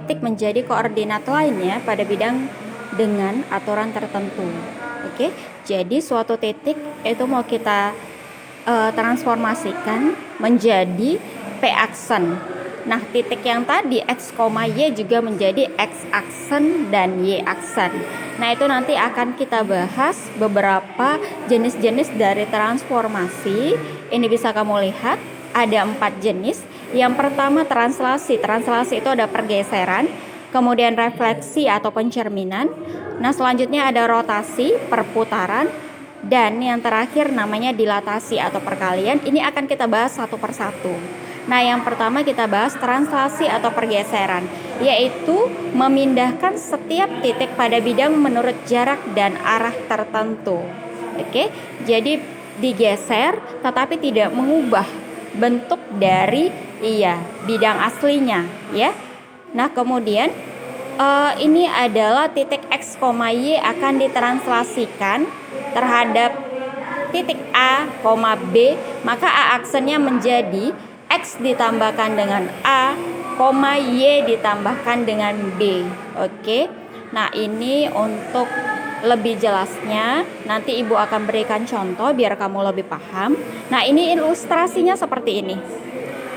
titik menjadi koordinat lainnya pada bidang dengan aturan tertentu. Oke, jadi suatu titik itu mau kita transformasikan menjadi P aksen. Nah, titik yang tadi X, Y juga menjadi X aksen dan Y aksen. Nah, itu nanti akan kita bahas beberapa jenis-jenis dari transformasi. Ini bisa kamu lihat ada 4 jenis. Yang pertama translasi. Translasi itu ada pergeseran, kemudian refleksi atau pencerminan. Nah, selanjutnya ada rotasi, perputaran, dan yang terakhir namanya dilatasi atau perkalian. Ini akan kita bahas satu persatu. Nah, yang pertama kita bahas translasi atau pergeseran, yaitu memindahkan setiap titik pada bidang menurut jarak dan arah tertentu. Oke, jadi digeser tetapi tidak mengubah bentuk dari bidang aslinya, ya. Nah, kemudian ini adalah titik X, Y akan ditranslasikan terhadap titik A, B, maka A aksennya menjadi X ditambahkan dengan A, Y ditambahkan dengan B. Oke. Nah, ini untuk lebih jelasnya nanti Ibu akan berikan contoh biar kamu lebih paham. Nah, ini ilustrasinya seperti ini.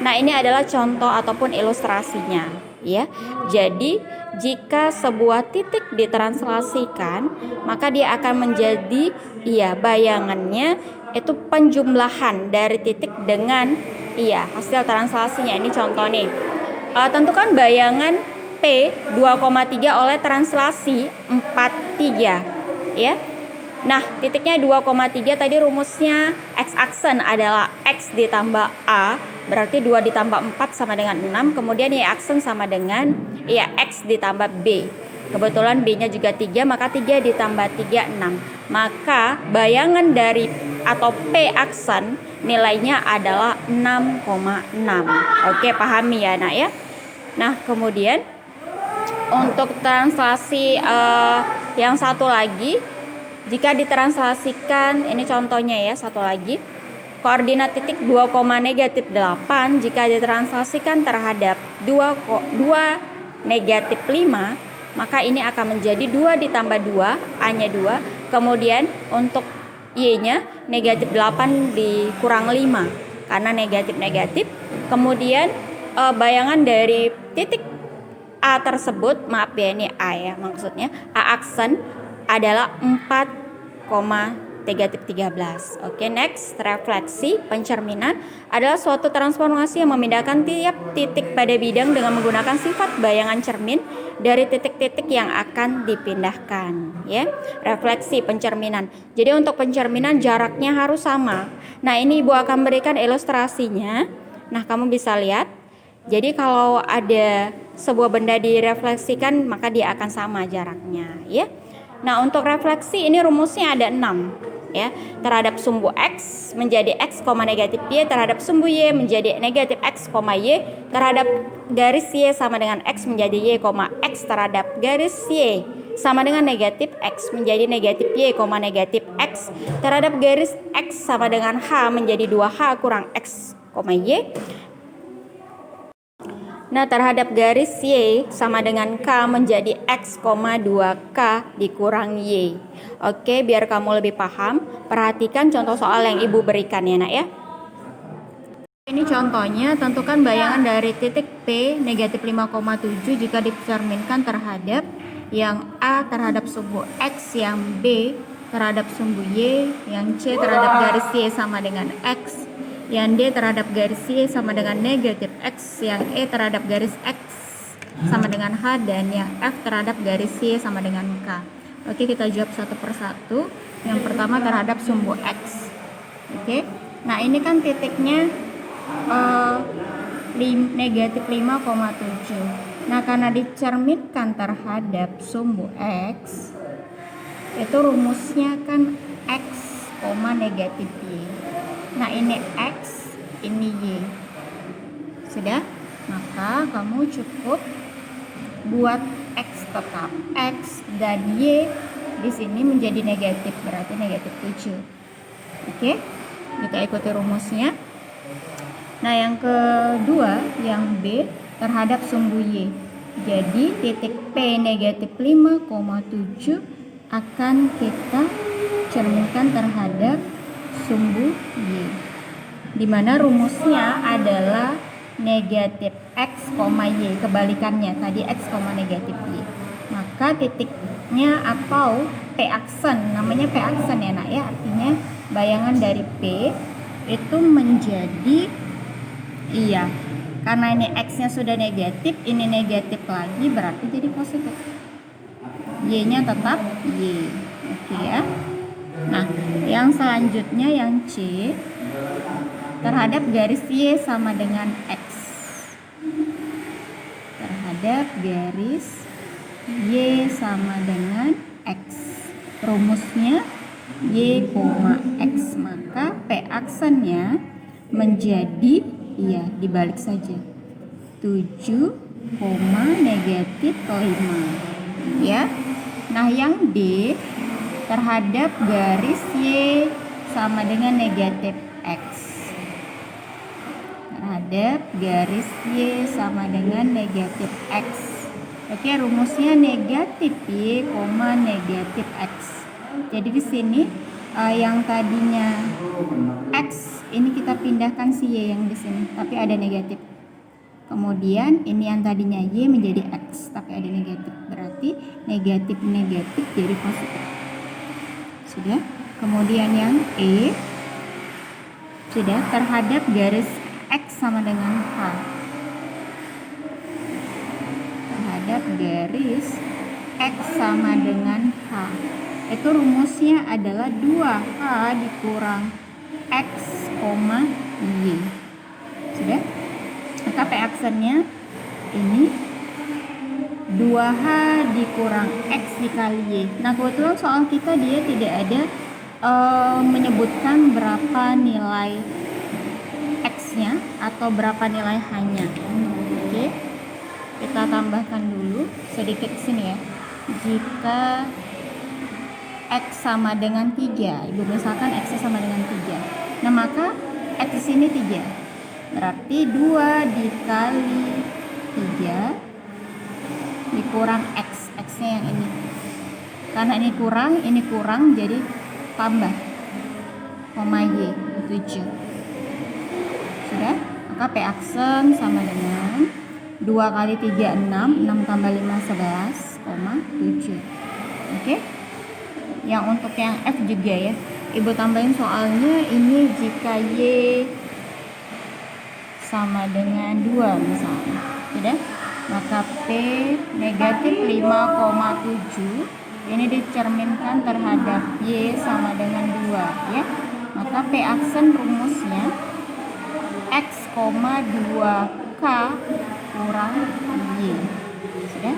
Nah, ini adalah contoh ataupun ilustrasinya, ya. Jadi, jika sebuah titik ditranslasikan, maka dia akan menjadi bayangannya itu penjumlahan dari titik dengan hasil translasinya. Ini contoh nih. Tentukan bayangan P 2,3 oleh translasi 43, ya. Nah, titiknya 2,3 tadi rumusnya X aksen adalah X ditambah A, berarti 2 ditambah 4 sama dengan 6, kemudian Y aksen sama dengan X ditambah B. Kebetulan B-nya juga 3, maka 3 ditambah 3, 6. Maka bayangan dari atau P aksen nilainya adalah 6,6. Oke, pahami ya, Nak ya? Nah, kemudian untuk translasi yang satu lagi, jika ditranslasikan, ini contohnya ya, satu lagi. Koordinat titik 2,-8 jika ditranslasikan terhadap 2 negatif 5, maka ini akan menjadi 2 ditambah 2, A-nya 2. Kemudian untuk Y-nya negatif 8 dikurang 5, karena negatif-negatif. Kemudian bayangan dari titik A tersebut, maaf ya, ini A ya maksudnya, A aksen adalah 4,-13. Oke, next, refleksi, pencerminan adalah suatu transformasi yang memindahkan tiap titik pada bidang dengan menggunakan sifat bayangan cermin dari titik-titik yang akan dipindahkan, ya. Refleksi, pencerminan. Jadi untuk pencerminan jaraknya harus sama. Nah, ini Ibu akan berikan ilustrasinya. Nah, kamu bisa lihat. Jadi kalau ada sebuah benda direfleksikan, maka dia akan sama jaraknya, ya. Nah, untuk refleksi ini rumusnya ada 6, ya. Terhadap sumbu X menjadi X, negatif Y, terhadap sumbu Y menjadi negatif X, Y, terhadap garis Y sama dengan X menjadi Y, X, terhadap garis Y sama dengan negatif X menjadi negatif Y, negatif X, terhadap garis X sama dengan H menjadi 2H kurang X, Y. Nah, terhadap garis Y sama dengan K menjadi X, 2K dikurang Y. Oke, biar kamu lebih paham, perhatikan contoh soal yang Ibu berikan ya, Nak ya. Ini contohnya, tentukan bayangan dari titik P negatif 5,7 jika dicerminkan terhadap yang A terhadap sumbu X, yang B terhadap sumbu Y, yang C terhadap garis Y sama dengan X, yang D terhadap garis Y sama dengan negatif X, yang E terhadap garis X sama dengan H, dan yang F terhadap garis Y sama dengan K. Oke, kita jawab satu persatu. Yang pertama terhadap sumbu X. Oke, nah ini kan titiknya negatif 5,7. Nah, karena dicerminkan terhadap sumbu X, itu rumusnya kan X, negatif Y. Nah, ini X, ini Y. Sudah? Maka kamu cukup buat X tetap. X dan Y di sini menjadi negatif, berarti negatif 7. Oke? Kita ikuti rumusnya. Nah, yang kedua, yang B terhadap sumbu Y. Jadi titik P negatif 5,7 akan kita cerminkan terhadap sumbu Y, di mana rumusnya adalah negatif X, Y, kebalikannya tadi X, negatif Y. Maka titiknya atau P aksen, namanya P aksen ya nak ya, artinya bayangan dari P itu menjadi iya, karena ini X nya sudah negatif, ini negatif lagi, berarti jadi positif. Y nya tetap Y. Oke ya. Nah, yang selanjutnya yang C, terhadap garis Y sama dengan X. Terhadap garis Y sama dengan X. Rumusnya Y, X. Maka P aksennya menjadi, iya dibalik saja, 7, negatif 5. Ya. Nah, yang D, terhadap garis Y sama dengan negatif X. Terhadap garis Y sama dengan negatif X. Oke, rumusnya negatif Y, negatif X. Jadi di sini yang tadinya X, ini kita pindahkan si Y yang di sini, tapi ada negatif. Kemudian ini yang tadinya Y menjadi X, tapi ada negatif. Berarti negatif jadi positif. Sudah. Kemudian yang E, sudah, terhadap garis X sama dengan H. Terhadap garis X sama dengan H. Itu rumusnya adalah 2H dikurang X, Y. Sudah? Maka P aksennya ini 2H dikurang X dikali Y. Nah, kebetulan soal kita dia tidak ada menyebutkan berapa nilai X-nya atau berapa nilai H-nya. Oke. Kita tambahkan dulu sedikit sini ya. Jika X sama dengan 3, Ibu misalkan X sama dengan 3. Nah, maka X di sini 3. Berarti 2 dikali 3 dikurang X. X-nya yang ini. Karena ini kurang, jadi tambah. Y, 7. Sudah? Maka P aksen sama dengan 2 kali 3, 6 tambah 5, 11, 7. Oke? Yang untuk yang F juga ya, Ibu tambahin soalnya ini jika Y sama dengan 2 misalnya. Sudah? Maka P negatif 5,7 ini dicerminkan terhadap Y sama dengan 2 ya. Maka P aksen rumusnya X, 2K kurang Y. Sudah?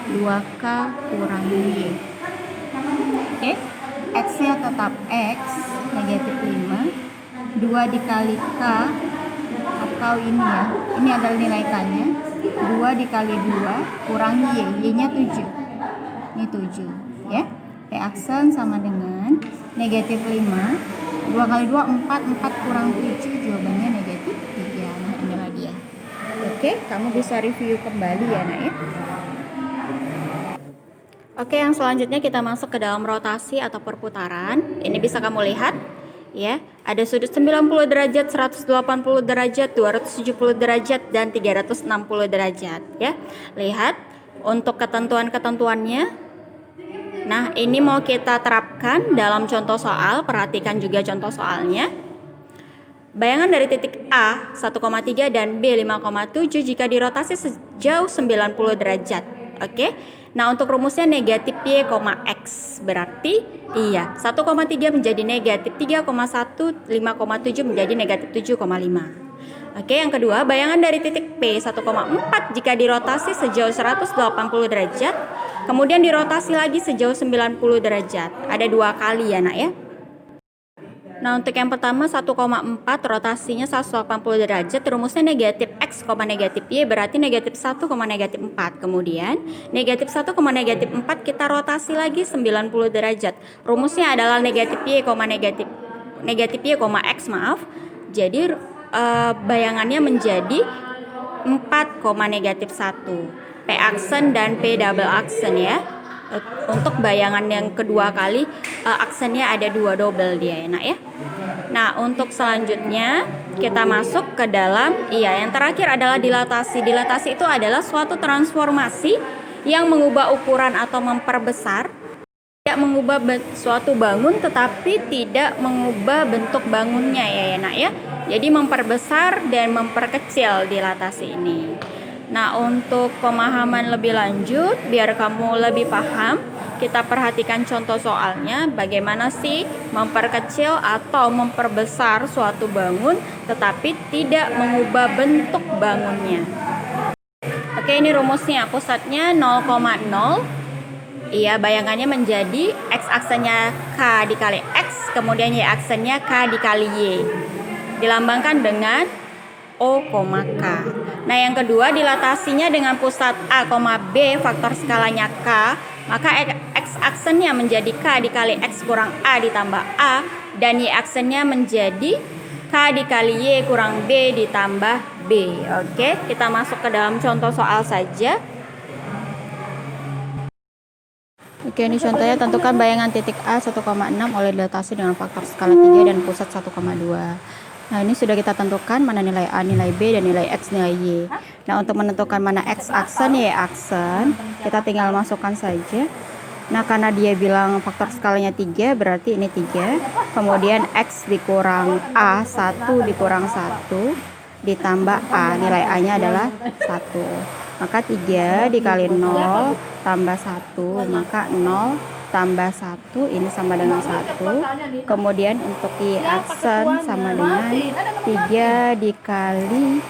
2K kurang Y. Oke, X-nya tetap X, negatif 5. 2 dikali K, atau ini ya, ini adalah nilai K-nya. 2 dikali 2 kurang Y, Y-nya 7. Ini 7 ya. P aksen sama dengan negatif 5. 2 kali 2, 4 kurang 7, jawabannya negatif 3. Nah, inilah dia. Oke, kamu bisa review kembali ya nak ya. Oke, yang selanjutnya kita masuk ke dalam rotasi atau perputaran. Ini bisa kamu lihat ya, ada sudut 90 derajat, 180 derajat, 270 derajat dan 360 derajat ya. Lihat untuk ketentuan-ketentuannya. Nah, ini mau kita terapkan dalam contoh soal. Perhatikan juga contoh soalnya. Bayangan dari titik A 1,3 dan B 5,7 jika dirotasi sejauh 90 derajat. Oke. Nah, untuk rumusnya negatif Y, X. Berarti iya, 1,3 menjadi negatif 3,1, 5,7 menjadi negatif 7,5. Oke, yang kedua, bayangan dari titik P 1,4 jika dirotasi sejauh 180 derajat, kemudian dirotasi lagi sejauh 90 derajat. Ada 2 kali ya nak ya. Nah, untuk yang pertama 1,4 rotasinya 180 derajat, rumusnya negatif X, negatif Y berarti negatif 1, negatif 4. Kemudian negatif 1, negatif 4 kita rotasi lagi 90 derajat. Rumusnya adalah negatif Y, negatif Y, X maaf. Jadi bayangannya menjadi 4,-1. P aksen dan P double aksen ya. Untuk bayangan yang kedua kali aksennya ada 2 double dia enak ya. Nah, untuk selanjutnya kita masuk ke dalam yang terakhir adalah dilatasi. Dilatasi itu adalah suatu transformasi yang mengubah ukuran atau memperbesar, tidak mengubah suatu bangun tetapi tidak mengubah bentuk bangunnya ya enak ya. Jadi memperbesar dan memperkecil dilatasi ini. Nah, untuk pemahaman lebih lanjut, biar kamu lebih paham, kita perhatikan contoh soalnya, bagaimana sih memperkecil atau memperbesar suatu bangun, tetapi tidak mengubah bentuk bangunnya. Oke, ini rumusnya, pusatnya 0,0. Iya, bayangannya menjadi X aksennya K dikali X, kemudian Y aksennya K dikali Y. Dilambangkan dengan O, K. Nah, yang kedua dilatasinya dengan pusat A, B, faktor skalanya K, maka X aksennya menjadi K dikali X kurang A ditambah A, dan Y aksennya menjadi K dikali Y kurang B ditambah B. Oke, kita masuk ke dalam contoh soal saja. Oke, ini contohnya, tentukan bayangan titik A 1,6 oleh dilatasi dengan faktor skala 3 dan pusat 1,2. Nah, ini sudah kita tentukan mana nilai A, nilai B, dan nilai X, nilai Y. Nah, untuk menentukan mana X aksen, Y aksen, kita tinggal masukkan saja. Nah, karena dia bilang faktor skalanya 3, berarti ini 3. Kemudian X dikurang A, 1 dikurang 1, ditambah A. Nilai A-nya adalah 1. Maka 3 dikali 0 tambah 1, maka 0 tambah 1, ini sama dengan 1. Kemudian untuk Y aksen sama dengan 3 dikali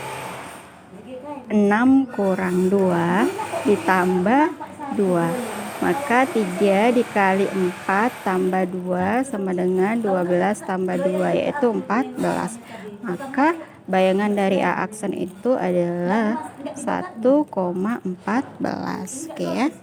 6 kurang 2 ditambah 2. Maka 3 dikali 4 tambah 2 sama dengan 12 tambah 2, yaitu 14. Maka bayangan dari A aksen itu adalah 1,14. Oke ya.